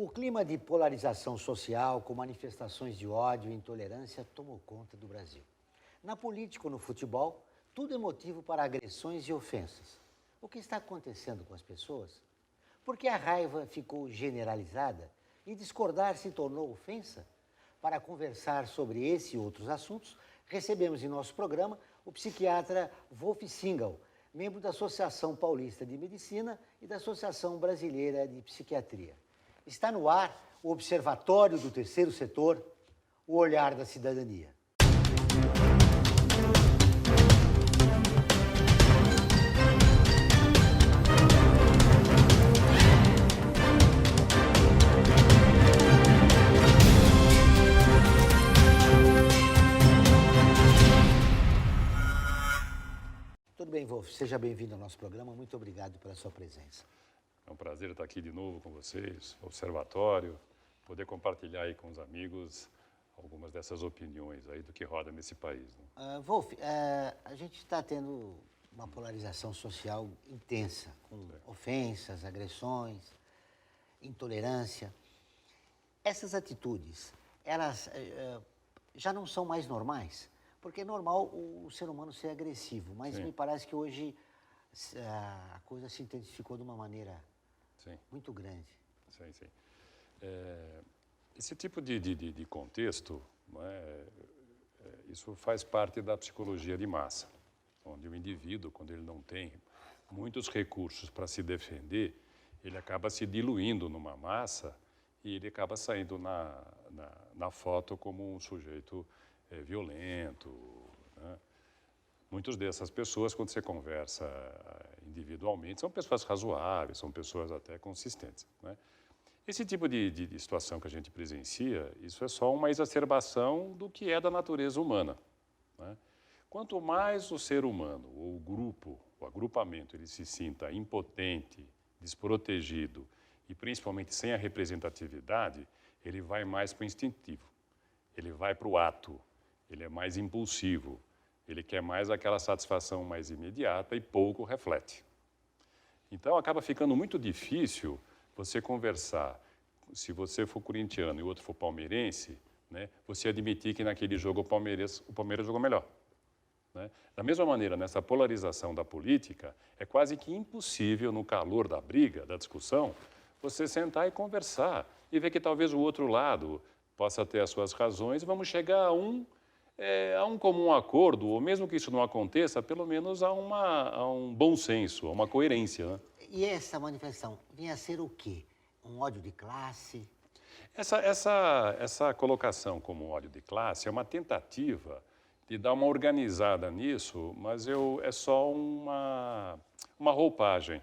O clima de polarização social, com manifestações de ódio e intolerância, tomou conta do Brasil. Na política ou no futebol, tudo é motivo para agressões e ofensas. O que está acontecendo com as pessoas? Por que a raiva ficou generalizada e discordar se tornou ofensa? Para conversar sobre esse e outros assuntos, recebemos em nosso programa o psiquiatra Wolf Singal, membro da Associação Paulista de Medicina e da Associação Brasileira de Psiquiatria. Está no ar o Observatório do Terceiro Setor, o olhar da cidadania. Tudo bem, Wolf? Seja bem-vindo ao nosso programa. Muito obrigado pela sua presença. É um prazer estar aqui de novo com vocês, observatório, poder compartilhar aí com os amigos algumas dessas opiniões aí do que roda nesse país. Né? Wolf, a gente está tendo uma polarização social intensa, com ofensas, agressões, intolerância. Essas atitudes, elas já não são mais normais? Porque é normal o ser humano ser agressivo, mas Sim. me parece que hoje a coisa se intensificou de uma maneira muito grande. Sim, sim. Esse tipo de contexto, né, isso faz parte da psicologia de massa, onde o indivíduo, quando ele não tem muitos recursos para se defender, ele acaba se diluindo numa massa e ele acaba saindo na foto como um sujeito violento. Né? Muitas dessas pessoas, quando você conversa individualmente, são pessoas razoáveis, são pessoas até consistentes. Né? Esse tipo de situação que a gente presencia, isso é só uma exacerbação do que é da natureza humana. Né? Quanto mais o ser humano, ou o grupo, o agrupamento, ele se sinta impotente, desprotegido e principalmente sem a representatividade, ele vai mais para o instintivo, ele vai para o ato, ele é mais impulsivo, ele quer mais aquela satisfação mais imediata e pouco reflete. Então, acaba ficando muito difícil você conversar, se você for corintiano e o outro for palmeirense, né, você admitir que naquele jogo o Palmeiras jogou melhor. Né? Da mesma maneira, nessa polarização da política, é quase que impossível, no calor da briga, da discussão, você sentar e conversar e ver que talvez o outro lado possa ter as suas razões e vamos chegar a um comum acordo, ou mesmo que isso não aconteça, pelo menos a um bom senso, a uma coerência. Né? E essa manifestação vinha a ser o quê? Um ódio de classe? Essa colocação como ódio de classe é uma tentativa de dar uma organizada nisso, mas é só uma roupagem.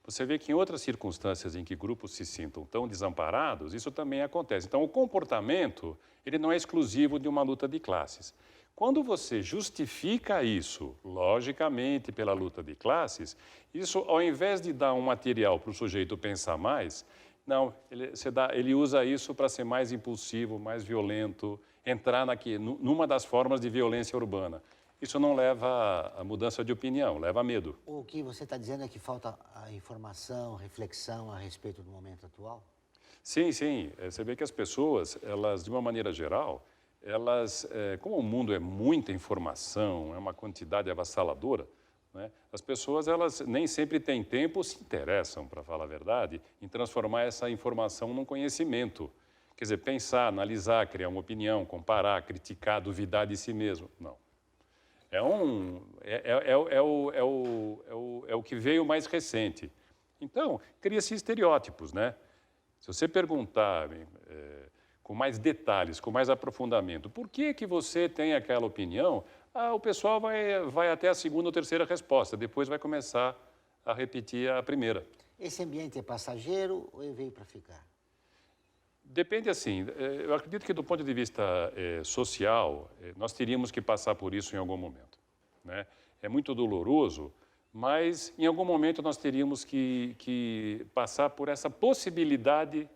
Você vê que em outras circunstâncias em que grupos se sintam tão desamparados, isso também acontece. Então, o comportamento, ele não é exclusivo de uma luta de classes. Quando você justifica isso, logicamente, pela luta de classes, isso, ao invés de dar um material para o sujeito pensar mais, não, ele usa isso para ser mais impulsivo, mais violento, entrar numa das formas de violência urbana. Isso não leva a mudança de opinião, leva a medo. O que você está dizendo é que falta a informação, reflexão a respeito do momento atual? Sim, sim. Você vê que as pessoas, elas, de uma maneira geral, como o mundo é muita informação, é uma quantidade avassaladora, né? As pessoas, elas nem sempre têm tempo ou se interessam, para falar a verdade, em transformar essa informação num conhecimento. Quer dizer, pensar, analisar, criar uma opinião, comparar, criticar, duvidar de si mesmo. Não. É o que veio mais recente. Então, cria-se estereótipos, né? Se você perguntar com mais detalhes, com mais aprofundamento, por que você tem aquela opinião, o pessoal vai até a segunda ou terceira resposta, depois vai começar a repetir a primeira. Esse ambiente é passageiro ou ele veio para ficar? Depende assim, eu acredito que do ponto de vista social, nós teríamos que passar por isso em algum momento. Né? É muito doloroso, mas em algum momento nós teríamos que passar por essa possibilidade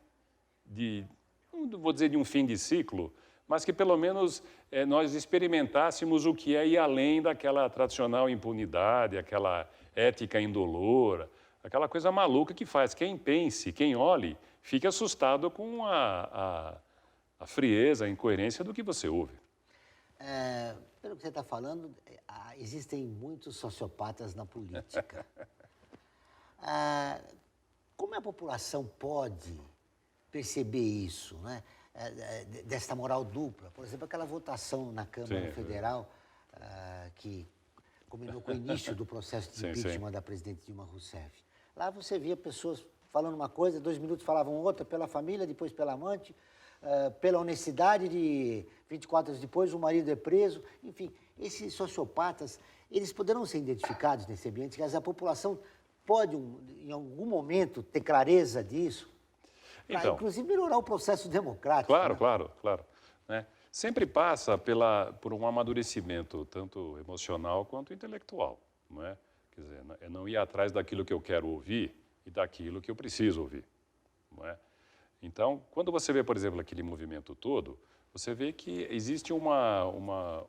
não vou dizer de um fim de ciclo, mas que pelo menos nós experimentássemos o que é ir além daquela tradicional impunidade, aquela ética indolora, aquela coisa maluca que faz quem pense, quem olhe, fique assustado com a frieza, a incoerência do que você ouve. Pelo que você está falando, existem muitos sociopatas na política. Como a população pode perceber isso, né? Desta moral dupla? Por exemplo, aquela votação na Câmara Federal que combinou com o início do processo de impeachment da presidente Dilma Rousseff. Lá você via pessoas falando uma coisa, 2 minutos falavam outra, pela família, depois pela amante, pela honestidade, de 24 horas depois o marido é preso. Enfim, esses sociopatas, eles poderão ser identificados nesse ambiente, mas a população pode, em algum momento, ter clareza disso, para, então, inclusive, melhorar o processo democrático. Claro, né? claro. Né? Sempre passa por um amadurecimento, tanto emocional quanto intelectual. Não é? Quer dizer, é não ir atrás daquilo que eu quero ouvir e daquilo que eu preciso ouvir. Não é? Então, quando você vê, por exemplo, aquele movimento todo, você vê que existe uma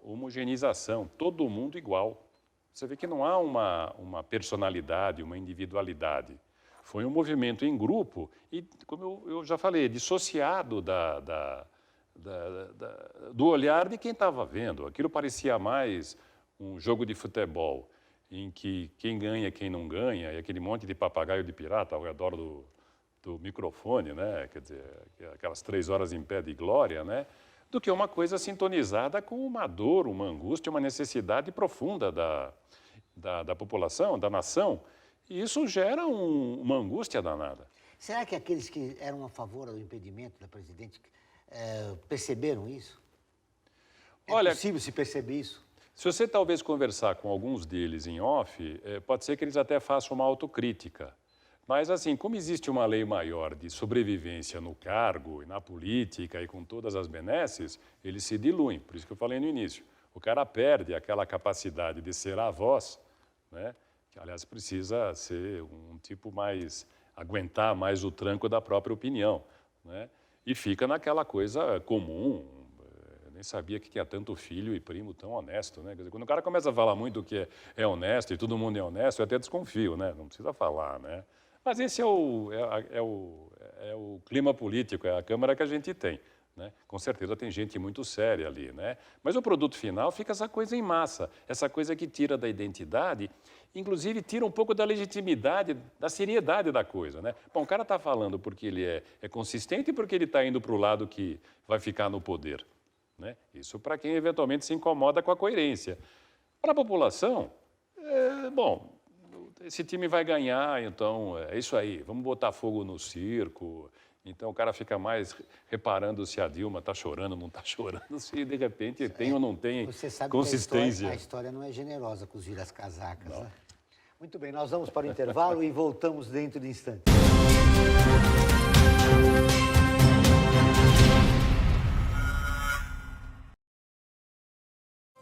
homogeneização, todo mundo igual. Você vê que não há uma personalidade, uma individualidade. Foi um movimento em grupo e, como eu já falei, dissociado do olhar de quem estava vendo. Aquilo parecia mais um jogo de futebol, em que quem ganha, quem não ganha, e aquele monte de papagaio de pirata ao redor do microfone, né? Quer dizer, aquelas 3 horas em pé de glória, né? Do que uma coisa sintonizada com uma dor, uma angústia, uma necessidade profunda da população, da nação. E isso gera uma angústia danada. Será que aqueles que eram a favor do impedimento da presidente perceberam isso? Olha, é possível se perceber isso? Se você talvez conversar com alguns deles em off, pode ser que eles até façam uma autocrítica. Mas, assim, como existe uma lei maior de sobrevivência no cargo e na política e com todas as benesses, eles se diluem. Por isso que eu falei no início. O cara perde aquela capacidade de ser a voz, né? Que, aliás, precisa ser um tipo mais... aguentar mais o tranco da própria opinião, né? E fica naquela coisa comum. Eu nem sabia que tinha tanto filho e primo tão honesto, né? Quer dizer, quando o cara começa a falar muito que é honesto e todo mundo é honesto, eu até desconfio, né? Não precisa falar, né? Mas esse é o clima político, é a Câmara que a gente tem, né? Com certeza tem gente muito séria ali, né? Mas o produto final fica essa coisa em massa, essa coisa que tira da identidade, inclusive tira um pouco da legitimidade, da seriedade da coisa, né? Bom, o cara está falando porque ele é consistente e porque ele está indo para o lado que vai ficar no poder, né? Isso para quem eventualmente se incomoda com a coerência. Para a população, bom... esse time vai ganhar, então é isso aí, vamos botar fogo no circo. Então o cara fica mais reparando se a Dilma está chorando ou não está chorando, se de repente tem ou não tem Você sabe consistência. Que a história não é generosa com os viras-casacas, né? Muito bem, nós vamos para o intervalo e voltamos dentro de instantes.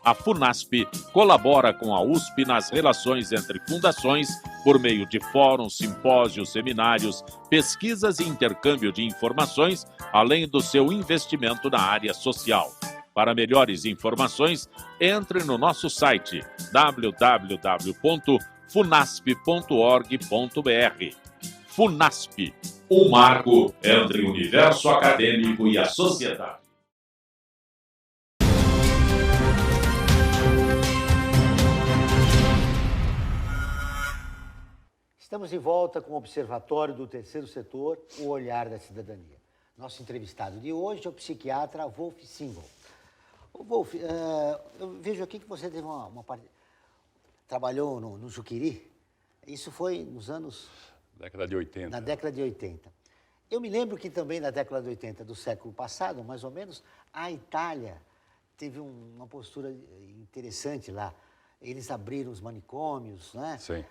A FUNASP colabora com a USP nas relações entre fundações por meio de fóruns, simpósios, seminários, pesquisas e intercâmbio de informações, além do seu investimento na área social. Para melhores informações, entre no nosso site www.funasp.org.br. FUNASP, um marco entre o universo acadêmico e a sociedade. Estamos de volta com o Observatório do Terceiro Setor, o Olhar da Cidadania. Nosso entrevistado de hoje é o psiquiatra Wolf Simbel. Wolf, eu vejo aqui que você teve uma parte... trabalhou no Juqueri. Isso foi nos anos... Década de 80. Na década de 80. Eu me lembro que também na década de 80 do século passado, mais ou menos, a Itália teve uma postura interessante lá. Eles abriram os manicômios, né? Sim.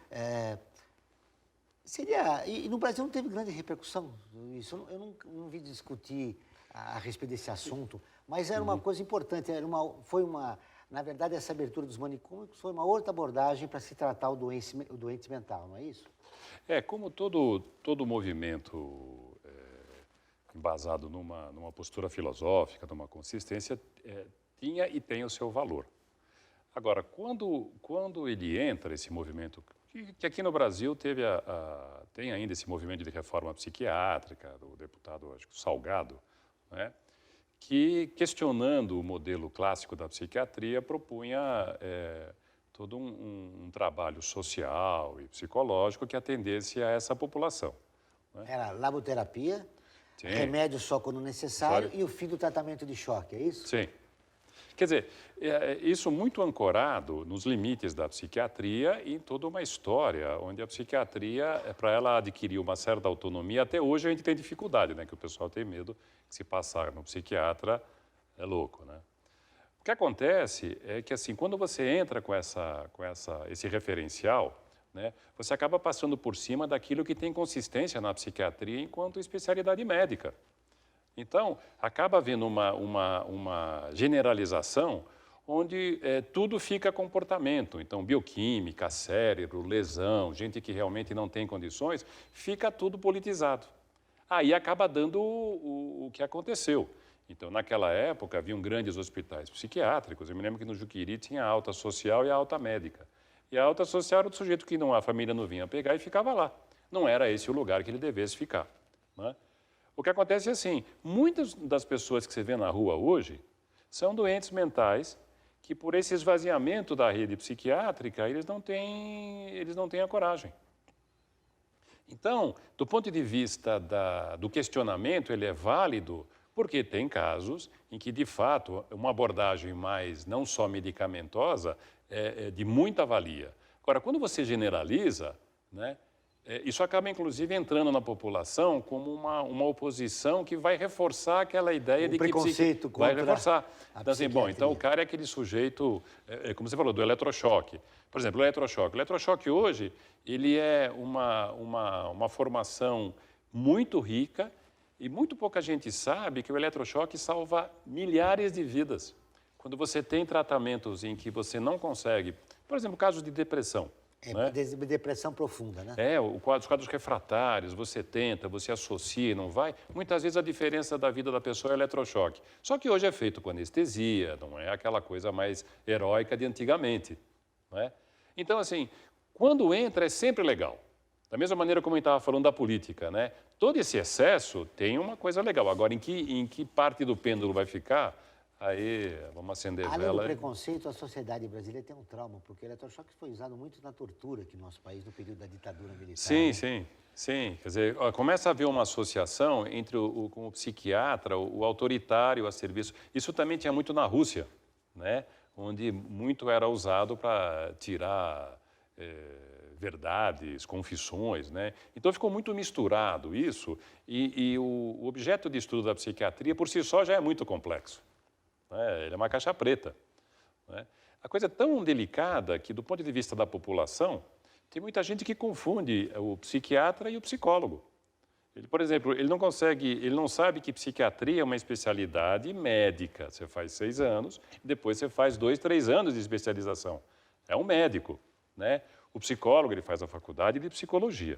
E no Brasil não teve grande repercussão isso. Eu não vi discutir a respeito desse assunto, mas era uma coisa importante. Na verdade, essa abertura dos manicômios foi uma outra abordagem para se tratar o doente mental, não é isso? Como todo movimento embasado numa postura filosófica, numa consistência, tinha e tem o seu valor. Agora, quando ele entra, esse movimento que aqui no Brasil tem ainda esse movimento de reforma psiquiátrica, do deputado, acho que Salgado, né? Que, questionando o modelo clássico da psiquiatria, propunha todo um trabalho social e psicológico que atendesse a essa população. Né? Era laboterapia, Sim. remédio só quando necessário e o fim do tratamento de choque, é isso? Sim. Quer dizer, isso muito ancorado nos limites da psiquiatria e em toda uma história onde a psiquiatria, para ela adquirir uma certa autonomia, até hoje a gente tem dificuldade, né? Que o pessoal tem medo que se passar no psiquiatra é louco, né? O que acontece é que, assim, quando você entra com esse referencial, né, você acaba passando por cima daquilo que tem consistência na psiquiatria enquanto especialidade médica. Então, acaba havendo uma generalização onde tudo fica comportamento. Então, bioquímica, cérebro, lesão, gente que realmente não tem condições, fica tudo politizado. Aí acaba dando o que aconteceu. Então, naquela época, haviam grandes hospitais psiquiátricos. Eu me lembro que no Juqueri tinha a alta social e a alta médica. E a alta social era o sujeito que a família não vinha pegar e ficava lá. Não era esse o lugar que ele devesse ficar, né? O que acontece é assim, muitas das pessoas que você vê na rua hoje são doentes mentais que, por esse esvaziamento da rede psiquiátrica, eles não têm a coragem. Então, do ponto de vista do questionamento, ele é válido porque tem casos em que, de fato, uma abordagem mais não só medicamentosa é de muita valia. Agora, quando você generaliza, né, isso acaba, inclusive, entrando na população como uma oposição que vai reforçar aquela ideia de que preconceito vai contra reforçar. a Então, assim, bom, psiquiatria. então o cara é aquele sujeito, como você falou, do eletrochoque. Por exemplo, o eletrochoque. O eletrochoque hoje, ele é uma formação muito rica e muito pouca gente sabe que o eletrochoque salva milhares de vidas. Quando você tem tratamentos em que você não consegue, por exemplo, casos de depressão. Né? Depressão profunda, né? Os quadros refratários, você tenta, você associa, não vai. Muitas vezes a diferença da vida da pessoa é eletrochoque. Só que hoje é feito com anestesia, não é aquela coisa mais heróica de antigamente. Não é? Então, assim, quando entra é sempre legal. Da mesma maneira como a gente estava falando da política, né? Todo esse excesso tem uma coisa legal. Agora, em que parte do pêndulo vai ficar? Aí, vamos acender Além vela. do preconceito, a sociedade brasileira tem um trauma, porque o eletrochoque foi usado muito na tortura aqui no nosso país, no período da ditadura militar. Sim, né? sim, sim. Quer dizer, começa a haver uma associação entre com o psiquiatra, o autoritário a serviço. Isso também tinha muito na Rússia, né? Onde muito era usado para tirar verdades, confissões, né? Então ficou muito misturado isso e o objeto de estudo da psiquiatria por si só já é muito complexo. Ele é uma caixa preta. Né? A coisa é tão delicada que, do ponto de vista da população, tem muita gente que confunde o psiquiatra e o psicólogo. Ele, por exemplo, ele não sabe que psiquiatria é uma especialidade médica. Você faz 6 anos, depois você faz 2, 3 anos de especialização. É um médico. Né? O psicólogo ele faz a faculdade de psicologia.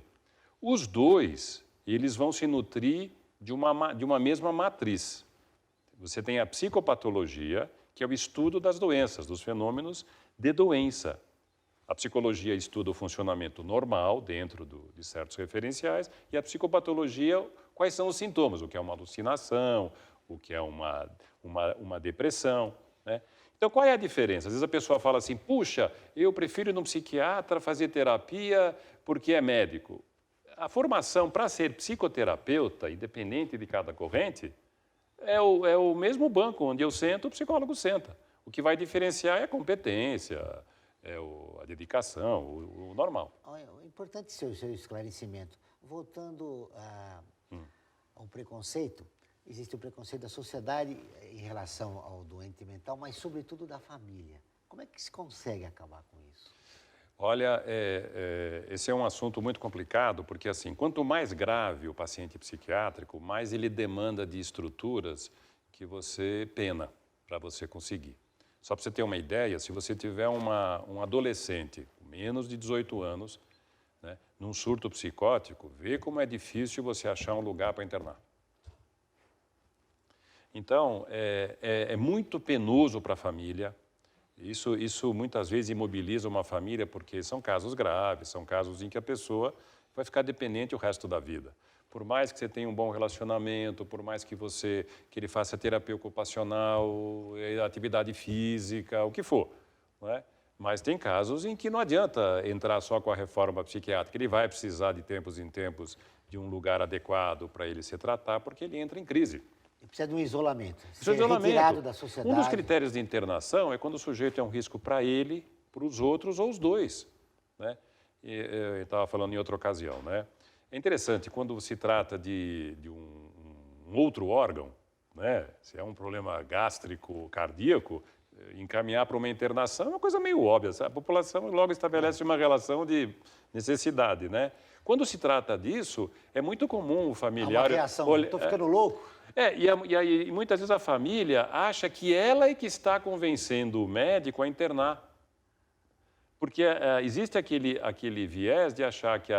Os dois, eles vão se nutrir de uma mesma matriz. Você tem a psicopatologia, que é o estudo das doenças, dos fenômenos de doença. A psicologia estuda o funcionamento normal dentro de certos referenciais e a psicopatologia, quais são os sintomas, o que é uma alucinação, o que é uma depressão. Né? Então, qual é a diferença? Às vezes a pessoa fala assim, puxa, eu prefiro ir no psiquiatra fazer terapia porque é médico. A formação para ser psicoterapeuta, independente de cada corrente, é o mesmo banco onde eu sento, o psicólogo senta. O que vai diferenciar é a competência, a dedicação, o normal. Importante seu esclarecimento. Voltando ao preconceito, existe o preconceito da sociedade em relação ao doente mental, mas sobretudo da família. Como é que se consegue acabar com isso? Olha, esse é um assunto muito complicado, porque assim, quanto mais grave o paciente psiquiátrico, mais ele demanda de estruturas que você pena para você conseguir. Só para você ter uma ideia, se você tiver um adolescente com menos de 18 anos, né, num surto psicótico, vê como é difícil você achar um lugar para internar. Então, é muito penoso para a família, Isso muitas vezes imobiliza uma família, porque são casos graves, são casos em que a pessoa vai ficar dependente o resto da vida. Por mais que você tenha um bom relacionamento, por mais que ele faça terapia ocupacional, atividade física, o que for, não é? Mas tem casos em que não adianta entrar só com a reforma psiquiátrica. Ele vai precisar de tempos em tempos de um lugar adequado para ele se tratar, porque ele entra em crise. Ele precisa de um isolamento. Precisa de isolamento. Retirado da sociedade. Um dos critérios de internação é quando o sujeito é um risco para ele, para os outros ou os dois, né? Eu estava falando em outra ocasião, né? É interessante, quando se trata de um outro órgão, né? Se é um problema gástrico, cardíaco, encaminhar para uma internação é uma coisa meio óbvia. A população logo estabelece uma relação de necessidade, né? Quando se trata disso, é muito comum o familiar... Uma reação, estou ficando louco. E muitas vezes a família acha que ela é que está convencendo o médico a internar. Porque existe aquele viés de achar que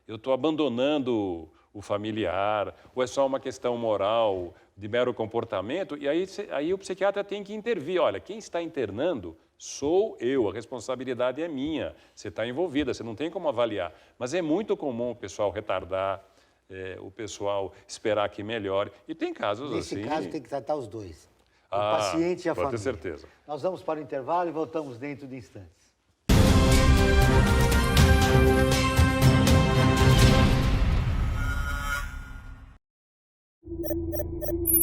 eu estou abandonando o familiar, ou é só uma questão moral, de mero comportamento, e aí o psiquiatra tem que intervir. Olha, quem está internando sou eu, a responsabilidade é minha, você está envolvida, você não tem como avaliar. Mas é muito comum o pessoal retardar, o pessoal esperar que melhore, e tem casos assim... Nesse caso tem que tratar os dois, o paciente e a família. Pode ter certeza. Nós vamos para o intervalo e voltamos dentro de instantes.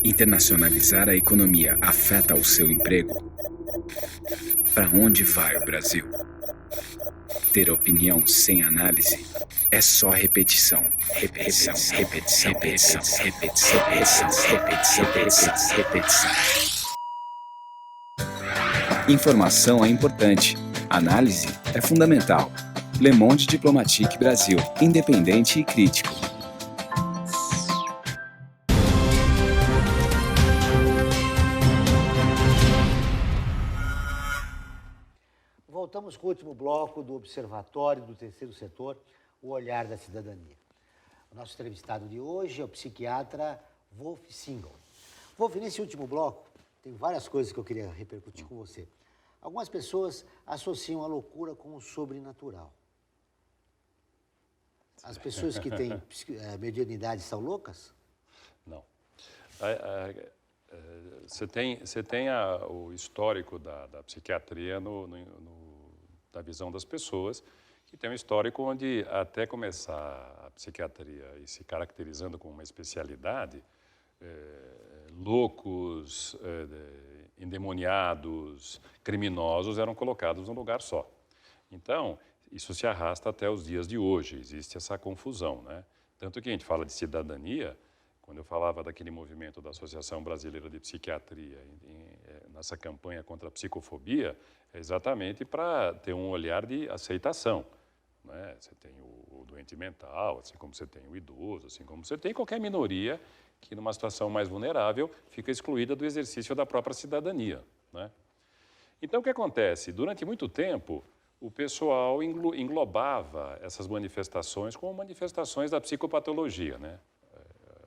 Internacionalizar a economia afeta o seu emprego? Para onde vai o Brasil? Ter opinião sem análise é só repetição. Repetição, repetição, repetição, repetição, repetição, repetição, repetição. Informação é importante. Análise é fundamental. Le Monde Diplomatique Brasil. Independente e crítico. Voltamos com o último bloco do Observatório do Terceiro Setor, o Olhar da Cidadania. O nosso entrevistado de hoje é o psiquiatra Wolf Singal. Wolf, nesse último bloco, tem várias coisas que eu queria repercutir com você. Algumas pessoas associam a loucura com o sobrenatural. As pessoas que têm mediunidade são loucas? Não. Você tem o histórico da psiquiatria da visão das pessoas, que tem um histórico onde, até começar a psiquiatria e se caracterizando como uma especialidade, loucos, endemoniados, criminosos eram colocados num lugar só. Então, isso se arrasta até os dias de hoje, existe essa confusão, né? Tanto que a gente fala de cidadania, quando eu falava daquele movimento da Associação Brasileira de Psiquiatria, nessa campanha contra a psicofobia, é exatamente para ter um olhar de aceitação, né? Você tem o doente mental, assim como você tem o idoso, assim como você tem qualquer minoria que, numa situação mais vulnerável, fica excluída do exercício da própria cidadania, né? Então, o que acontece? Durante muito tempo, o pessoal englobava essas manifestações como manifestações da psicopatologia, né?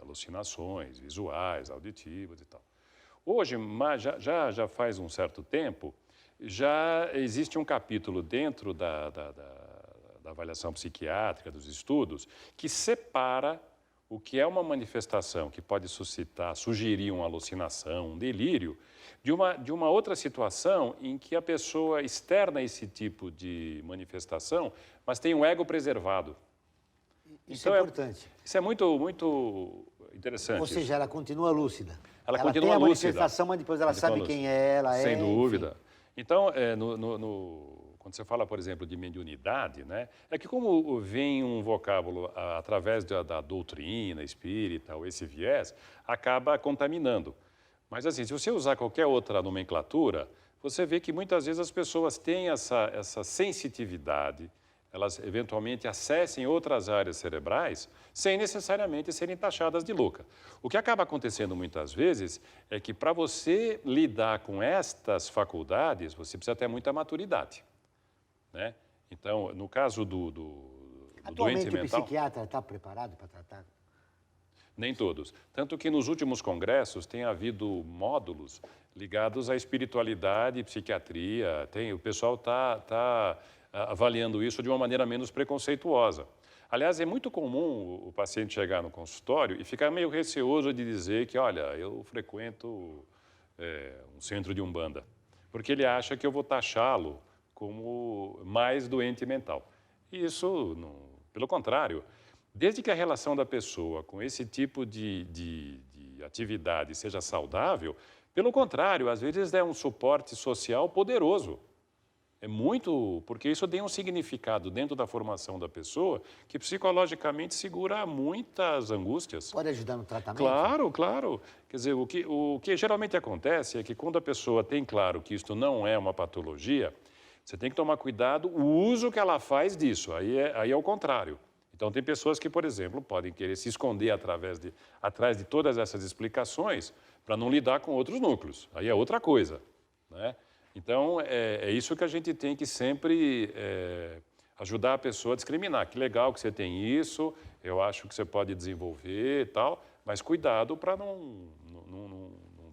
Alucinações visuais, auditivas e tal. Hoje, já faz um certo tempo, já existe um capítulo dentro da avaliação psiquiátrica, dos estudos, que separa o que é uma manifestação que pode sugerir uma alucinação, um delírio, de uma outra situação em que a pessoa externa esse tipo de manifestação, mas tem um ego preservado. Isso então, é importante. Isso é muito interessante. Ou seja, ela continua lúcida. Ela continua tem a lúcida. manifestação, mas depois ela sabe quem ela é. Sem dúvida. Enfim. Então, quando você fala, por exemplo, de mediunidade, né, é que como vem um vocábulo através da doutrina espírita, ou esse viés, acaba contaminando. Mas, assim, se você usar qualquer outra nomenclatura, você vê que muitas vezes as pessoas têm essa sensitividade, elas eventualmente acessem outras áreas cerebrais sem necessariamente serem taxadas de louca. O que acaba acontecendo muitas vezes é que para você lidar com estas faculdades, você precisa ter muita maturidade, né? Então, no caso do doente mental... Atualmente o psiquiatra está preparado para tratar? Nem todos. Tanto que nos últimos congressos tem havido módulos ligados à espiritualidade, psiquiatria. O pessoal está avaliando isso de uma maneira menos preconceituosa. Aliás, é muito comum o paciente chegar no consultório e ficar meio receoso de dizer que, olha, eu frequento um centro de umbanda, porque ele acha que eu vou taxá-lo como mais doente mental. E isso, não, pelo contrário, desde que a relação da pessoa com esse tipo de atividade seja saudável, pelo contrário, às vezes é um suporte social poderoso. É muito, porque isso tem um significado dentro da formação da pessoa que psicologicamente segura muitas angústias. Pode ajudar no tratamento? Claro, claro. Quer dizer, o que geralmente acontece é que quando a pessoa tem claro que isto não é uma patologia, você tem que tomar cuidado o uso que ela faz disso. Aí é o contrário. Então, tem pessoas que, por exemplo, podem querer se esconder atrás de todas essas explicações para não lidar com outros núcleos. Aí é outra coisa, né? Então, é isso que a gente tem que sempre ajudar a pessoa a discriminar. Que legal que você tem isso, eu acho que você pode desenvolver e tal, mas cuidado para não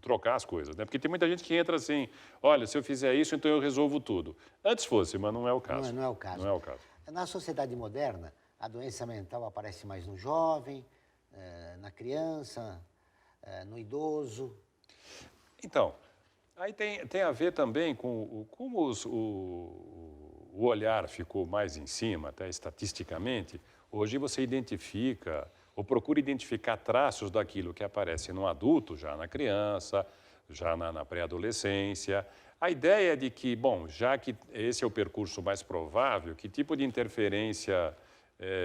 trocar as coisas, né? Porque tem muita gente que entra assim, olha, se eu fizer isso, então eu resolvo tudo. Antes fosse, mas não é o caso. Não é o caso. Não é o caso. Na sociedade moderna, a doença mental aparece mais no jovem, na criança, no idoso. Então, aí tem a ver também com como o olhar ficou mais em cima, até estatisticamente. Hoje você identifica, ou procura identificar traços daquilo que aparece no adulto, já na criança, já na pré-adolescência. A ideia é de que, bom, já que esse é o percurso mais provável, que tipo de interferência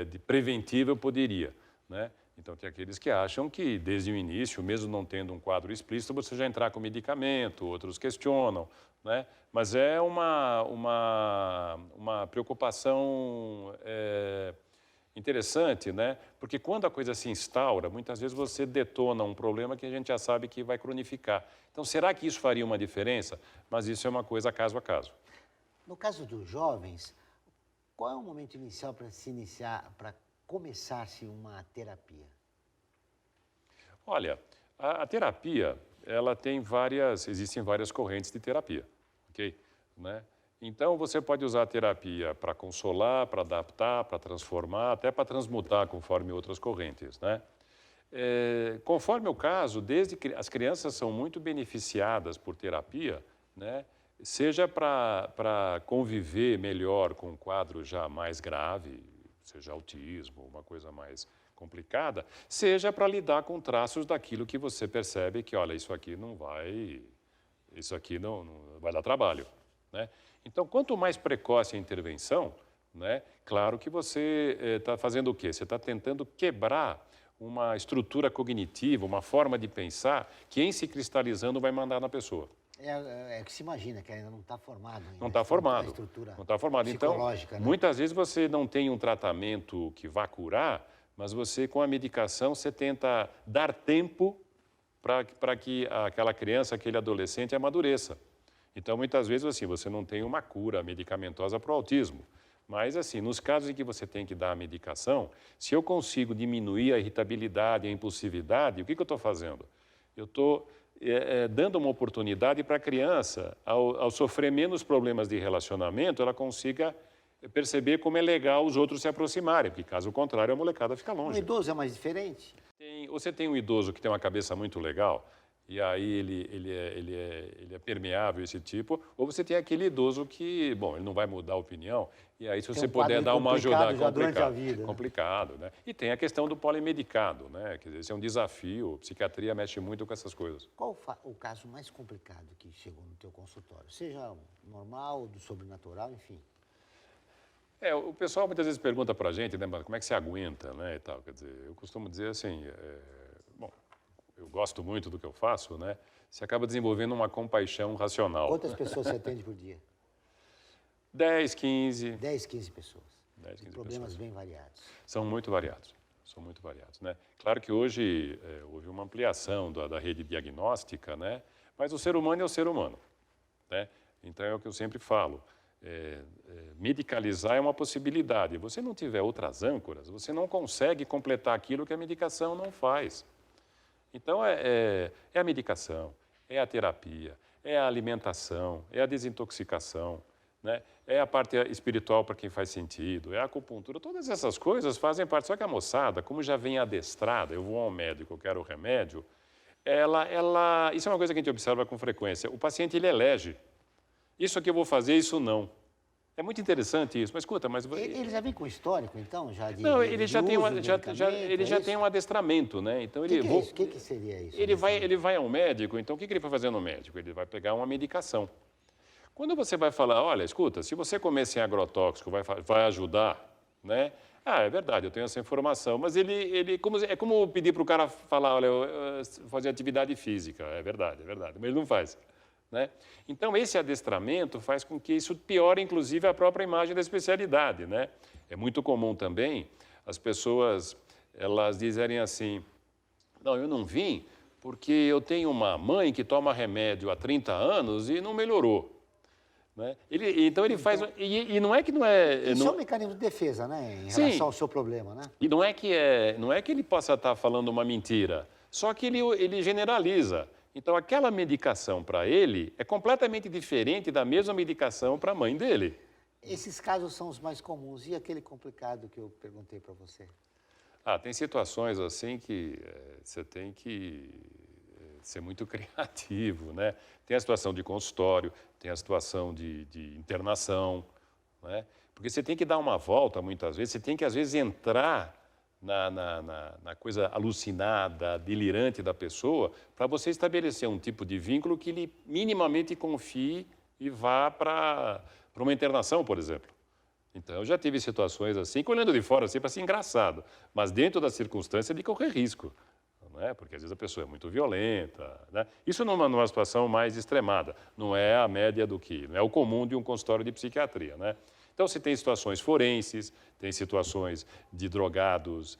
de preventiva eu poderia, né? Então, tem aqueles que acham que, desde o início, mesmo não tendo um quadro explícito, você já entrar com medicamento, outros questionam, né? Mas é uma preocupação interessante, né? Porque quando a coisa se instaura, muitas vezes você detona um problema que a gente já sabe que vai cronificar. Então, será que isso faria uma diferença? Mas isso é uma coisa caso a caso. No caso dos jovens, qual é o momento inicial para se iniciar, para começar-se uma terapia? Olha, a terapia, existem várias correntes de terapia, ok? Né? Então, você pode usar a terapia para consolar, para adaptar, para transformar, até para transmutar, conforme outras correntes, né? Conforme o caso, desde que as crianças são muito beneficiadas por terapia, né? Seja para conviver melhor com um quadro já mais grave, seja autismo, uma coisa mais complicada, seja para lidar com traços daquilo que você percebe que, olha, isso aqui não vai dar trabalho, né? Então, quanto mais precoce a intervenção, né, claro que você está fazendo o quê? Você está tentando quebrar uma estrutura cognitiva, uma forma de pensar que, em se cristalizando, vai mandar na pessoa. É que se imagina que ainda não está formado. Não está formado. A estrutura não está formado. Então, né? muitas vezes você não tem um tratamento que vá curar, mas você, com a medicação, você tenta dar tempo para que aquela criança, aquele adolescente amadureça. Então, muitas vezes, assim, você não tem uma cura medicamentosa para o autismo. Mas, assim, nos casos em que você tem que dar a medicação, se eu consigo diminuir a irritabilidade, a impulsividade, o que eu estou fazendo? Eu estou dando uma oportunidade para a criança, ao sofrer menos problemas de relacionamento, ela consiga perceber como é legal os outros se aproximarem, porque, caso contrário, a molecada fica longe. O idoso é mais diferente? Você tem um idoso que tem uma cabeça muito legal, e aí ele é permeável, esse tipo, ou você tem aquele idoso que, bom, ele não vai mudar a opinião, e aí se você puder dar uma ajudada, complicado, né? E tem a questão do polimedicado, né? Quer dizer, esse é um desafio, a psiquiatria mexe muito com essas coisas. Qual o caso mais complicado que chegou no teu consultório? Seja normal, do sobrenatural, enfim. O pessoal muitas vezes pergunta pra gente, né, como é que você aguenta, né, e tal, quer dizer, eu costumo dizer assim, bom, eu gosto muito do que eu faço, né, você acaba desenvolvendo uma compaixão racional. Quantas pessoas você atende por dia? 10, 15. 10, 15 pessoas. 10, 15 problemas pessoas. bem variados. São muito variados, né. Claro que hoje houve uma ampliação da rede diagnóstica, né, mas o ser humano é o ser humano, né, então é o que eu sempre falo. medicalizar é uma possibilidade. Você não tiver outras âncoras, você não consegue completar aquilo que a medicação não faz. Então, é a medicação, é a terapia, é a alimentação, é a desintoxicação, né? É a parte espiritual para quem faz sentido, é a acupuntura. Todas essas coisas fazem parte. Só que a moçada, como já vem adestrada, eu vou ao médico, eu quero o remédio, isso é uma coisa que a gente observa com frequência. O paciente, ele elege. Isso aqui eu vou fazer, isso não. É muito interessante isso. Mas escuta, mas... Ele já vem com histórico, então? Não, ele já tem um adestramento, né? Então, O que seria isso? Ele vai ao médico, então o que ele vai fazer no médico? Ele vai pegar uma medicação. Quando você vai falar, olha, escuta, se você comer sem agrotóxico vai ajudar, né? Ah, é verdade, eu tenho essa informação, mas é como pedir para o cara falar, olha, fazer atividade física, é verdade, mas ele não faz, né? Então, esse adestramento faz com que isso piore, inclusive, a própria imagem da especialidade, né? É muito comum também as pessoas, elas dizerem assim, não, eu não vim porque eu tenho uma mãe que toma remédio há 30 anos e não melhorou. Né? Então ele faz... E não é que não é... Isso é um mecanismo de defesa, né? Em relação ao seu problema, né? E não é que ele possa estar falando uma mentira, só que ele generaliza. Então, aquela medicação para ele é completamente diferente da mesma medicação para a mãe dele. Esses casos são os mais comuns. E aquele complicado que eu perguntei para você? Tem situações assim que você tem que ser muito criativo, né? Tem a situação de consultório, tem a situação de internação, né? Porque você tem que dar uma volta, muitas vezes, você tem que, às vezes, entrar na coisa alucinada, delirante da pessoa, para você estabelecer um tipo de vínculo que ele minimamente confie e vá para uma internação, por exemplo. Então, eu já tive situações assim, que olhando de fora, assim, parece engraçado, mas dentro da circunstância de correr risco. Né? Porque às vezes a pessoa é muito violenta, né? Isso numa situação mais extremada, não é a média não é o comum de um consultório de psiquiatria, né? Então, se tem situações forenses, tem situações de drogados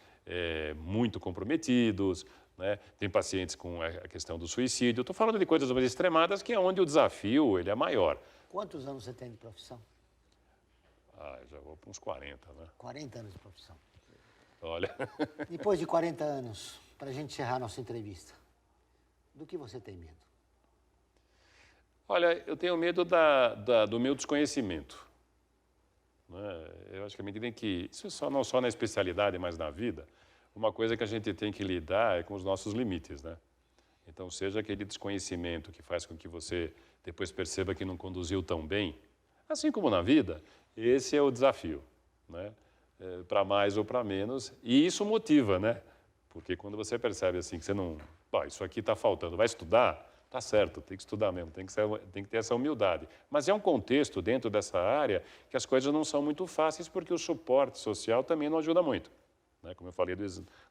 muito comprometidos, né? Tem pacientes com a questão do suicídio. Estou falando de coisas mais extremadas, que é onde o desafio ele é maior. Quantos anos você tem de profissão? Eu já vou para uns 40, né? 40 anos de profissão. Olha... Depois de 40 anos, para a gente encerrar nossa entrevista, do que você tem medo? Olha, eu tenho medo do meu desconhecimento. Né? Eu acho que à medida em que, isso não só na especialidade, mas na vida, uma coisa que a gente tem que lidar é com os nossos limites, né? Então, seja aquele desconhecimento que faz com que você depois perceba que não conduziu tão bem, assim como na vida, esse é o desafio, né? Para mais ou para menos, e isso motiva, né? Porque quando você percebe assim que você não... isso aqui está faltando, vai estudar? Tá certo, tem que estudar mesmo, tem que ter essa humildade. Mas é um contexto dentro dessa área que as coisas não são muito fáceis porque o suporte social também não ajuda muito. Né? Como eu falei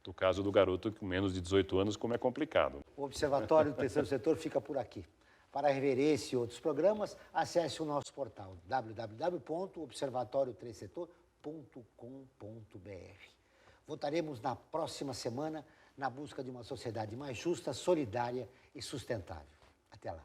do caso do garoto com menos de 18 anos, como é complicado. O Observatório do Terceiro Setor fica por aqui. Para rever esse e outros programas, acesse o nosso portal www.observatório3setor.com.br. Voltaremos na próxima semana na busca de uma sociedade mais justa, solidária e sustentável. Até lá.